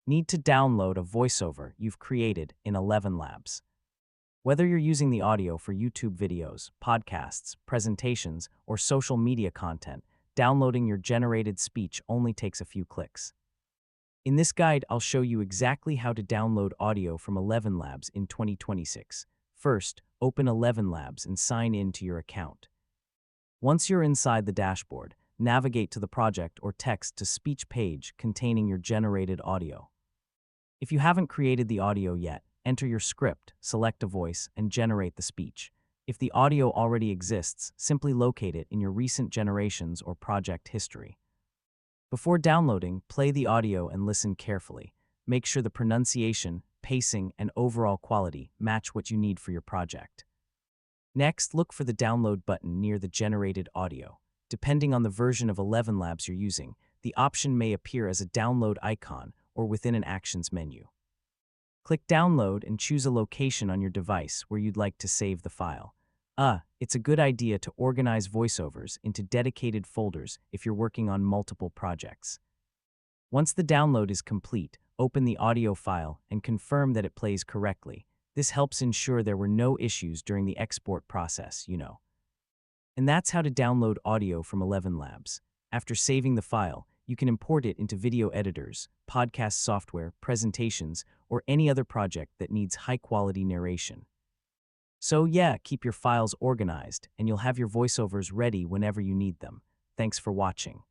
Need to download a voiceover you've created in ElevenLabs. Whether you're using the audio for YouTube videos, podcasts, presentations, or social media content, downloading your generated speech only takes a few clicks. In this guide, I'll show you exactly how to download audio from ElevenLabs in 2026. First, open ElevenLabs and sign in to your account. Once you're inside the dashboard, navigate to the project or text-to-speech page containing your generated audio. If you haven't created the audio yet, enter your script, select a voice, and generate the speech. If the audio already exists, simply locate it in your recent generations or project history. Before downloading, play the audio and listen carefully. Make sure the pronunciation, pacing, and overall quality match what you need for your project. Next, look for the download button near the generated audio. Depending on the version of ElevenLabs you're using, the option may appear as a download icon or within an Actions menu. Click Download and choose a location on your device where you'd like to save the file. It's a good idea to organize voiceovers into dedicated folders if you're working on multiple projects. Once the download is complete, open the audio file and confirm that it plays correctly. This helps ensure there were no issues during the export process, And that's how to download audio from ElevenLabs. After saving the file, you can import it into video editors, podcast software, presentations, or any other project that needs high-quality narration. So keep your files organized, and you'll have your voiceovers ready whenever you need them. Thanks for watching.